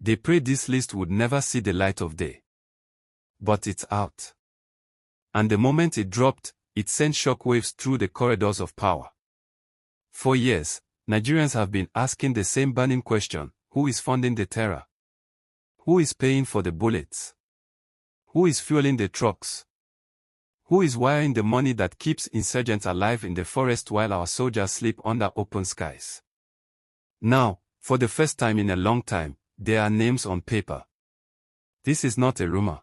They prayed this list would never see the light of day. But it's out. And the moment it dropped, it sent shockwaves through the corridors of power. For years, Nigerians have been asking the same burning question: who is funding the terror? Who is paying for the bullets? Who is fueling the trucks? Who is wiring the money that keeps insurgents alive in the forest while our soldiers sleep under open skies? Now, for the first time in a long time, there are names on paper. This is not a rumor.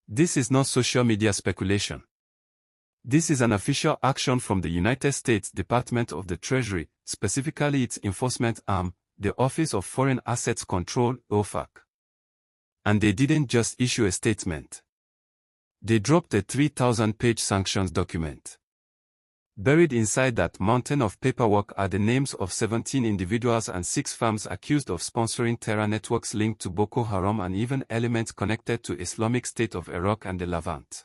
This is not social media speculation. This is an official action from the United States Department of the Treasury, specifically its enforcement arm, the Office of Foreign Assets Control, OFAC. And they didn't just issue a statement. They dropped a 3,000-page sanctions document. Buried inside that mountain of paperwork are the names of 17 individuals and 6 firms accused of sponsoring terror networks linked to Boko Haram and even elements connected to Islamic State of Iraq and the Levant.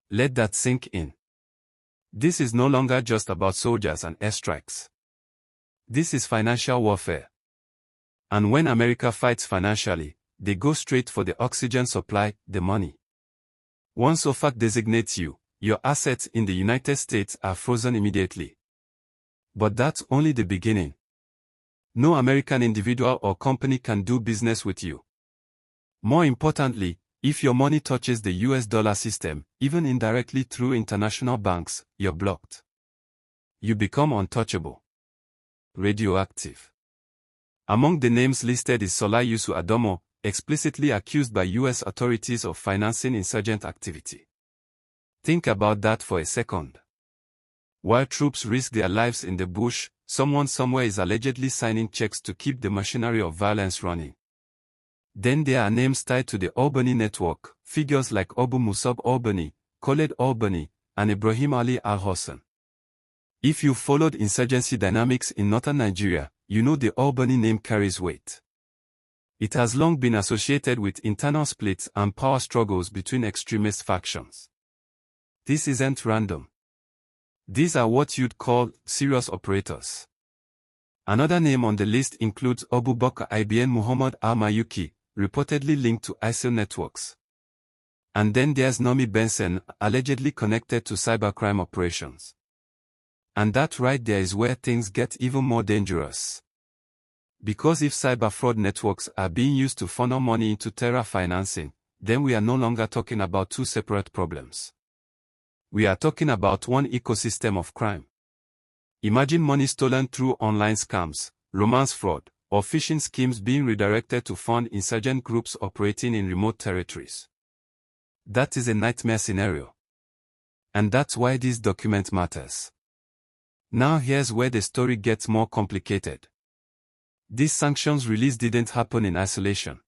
Let that sink in. This is no longer just about soldiers and airstrikes. This is financial warfare. And when America fights financially, they go straight for the oxygen supply, the money. Once OFAC designates you, your assets in the United States are frozen immediately. But that's only the beginning. No American individual or company can do business with you. More importantly, if your money touches the US dollar system, even indirectly through international banks, you're blocked. You become untouchable. Radioactive. Among the names listed is Sola Yusu Adomo, explicitly accused by US authorities of financing insurgent activity. Think about that for a second. While troops risk their lives in the bush, someone somewhere is allegedly signing checks to keep the machinery of violence running. Then there are names tied to the Albany network, figures like Obu Musab Albany, Khaled Albany, and Ibrahim Ali Al-Hossein. If you followed insurgency dynamics in northern Nigeria, you know the Albany name carries weight. It has long been associated with internal splits and power struggles between extremist factions. This isn't random. These are what you'd call serious operators. Another name on the list includes Abu Bakr ibn Muhammad al-Mayuki, reportedly linked to ISIL networks. And then there's Nomi Benson, allegedly connected to cybercrime operations. And that right there is where things get even more dangerous. Because if cyber fraud networks are being used to funnel money into terror financing, then we are no longer talking about two separate problems. We are talking about one ecosystem of crime. Imagine money stolen through online scams, romance fraud, or phishing schemes being redirected to fund insurgent groups operating in remote territories. That is a nightmare scenario. And that's why this document matters. Now here's where the story gets more complicated. This sanctions release didn't happen in isolation.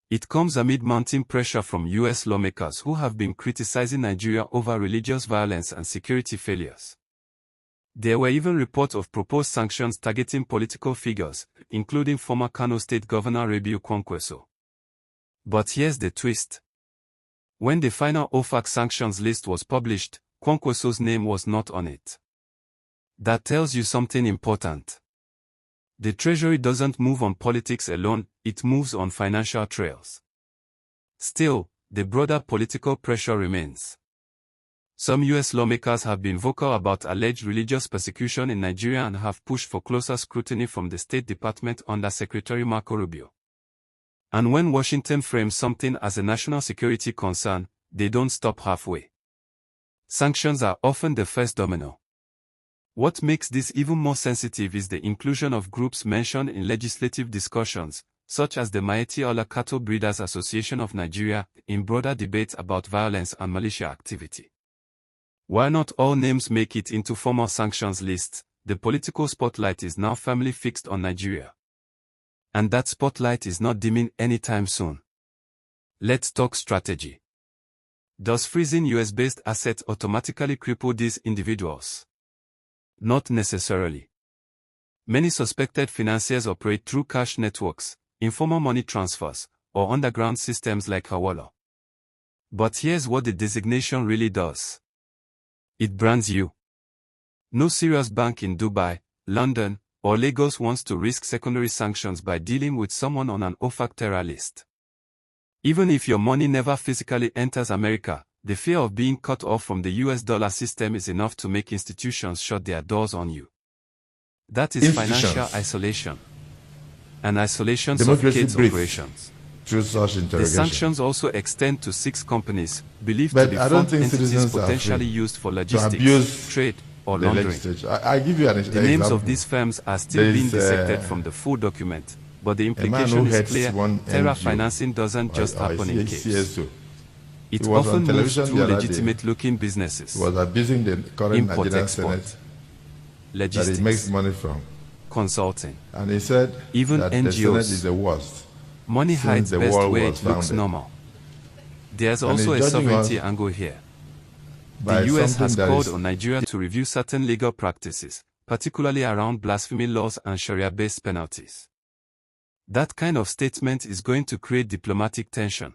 It comes amid mounting pressure from US lawmakers who have been criticizing Nigeria over religious violence and security failures. There were even reports of proposed sanctions targeting political figures, including former Kano State Governor Rabiu Kwankwaso. But here's the twist. When the final OFAC sanctions list was published, Kwankwaso's name was not on it. That tells you something important. The Treasury doesn't move on politics alone, it moves on financial trails. Still, the broader political pressure remains. Some US lawmakers have been vocal about alleged religious persecution in Nigeria and have pushed for closer scrutiny from the State Department under Secretary Marco Rubio. And when Washington frames something as a national security concern, they don't stop halfway. Sanctions are often the first domino. What makes this even more sensitive is the inclusion of groups mentioned in legislative discussions, such as the Maeti Ola Cattle Breeders Association of Nigeria, in broader debates about violence and militia activity. While not all names make it into formal sanctions lists, the political spotlight is now firmly fixed on Nigeria. And that spotlight is not dimming anytime soon. Let's talk strategy. Does freezing US-based assets automatically cripple these individuals? Not necessarily. Many suspected financiers operate through cash networks, informal money transfers, or underground systems like Hawala. But here's what the designation really does. It brands you. No serious bank in Dubai, London, or Lagos wants to risk secondary sanctions by dealing with someone on an OFAC terror list. Even if your money never physically enters America, the fear of being cut off from the US dollar system is enough to make institutions shut their doors on you. That is financial isolation. And isolation suffocates operations. Through such interrogation. The sanctions also extend to 6 companies, believed to be front entities potentially used for logistics, trade, or laundering. I give you an example. The names of these firms are still being dissected from the full document, but the implication is clear. Terror financing doesn't just happen in caves. It often moves through legitimate-looking businesses. He was abusing the current Nigerian Senate logistics, that he makes money from. Consulting. And he said even that NGOs. The Senate is the worst. Money hides best where it looks normal. There's also a sovereignty angle here. The US has called on Nigeria to review certain legal practices, particularly around blasphemy laws and Sharia-based penalties. That kind of statement is going to create diplomatic tension.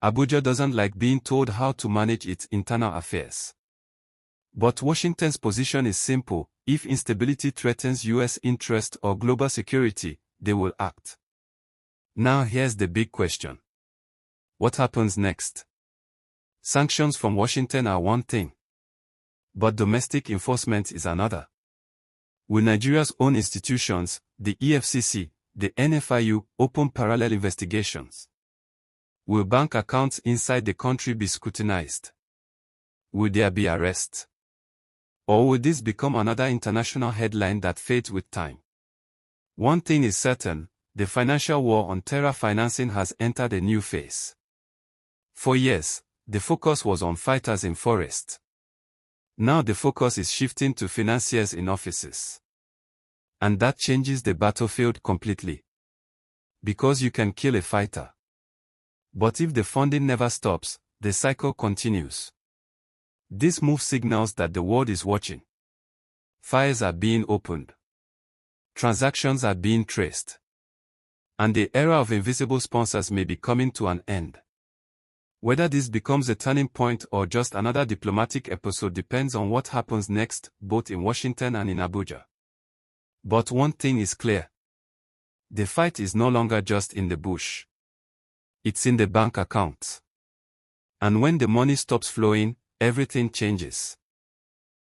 Abuja doesn't like being told how to manage its internal affairs. But Washington's position is simple: if instability threatens US interest or global security, they will act. Now here's the big question. What happens next? Sanctions from Washington are one thing, but domestic enforcement is another. Will Nigeria's own institutions, the EFCC, the NFIU, open parallel investigations? Will bank accounts inside the country be scrutinized? Will there be arrests? Or will this become another international headline that fades with time? One thing is certain: the financial war on terror financing has entered a new phase. For years, the focus was on fighters in forests. Now the focus is shifting to financiers in offices. And that changes the battlefield completely. Because you can kill a fighter. But if the funding never stops, the cycle continues. This move signals that the world is watching. Fires are being opened. Transactions are being traced. And the era of invisible sponsors may be coming to an end. Whether this becomes a turning point or just another diplomatic episode depends on what happens next, both in Washington and in Abuja. But one thing is clear. The fight is no longer just in the bush. It's in the bank accounts. And when the money stops flowing, everything changes.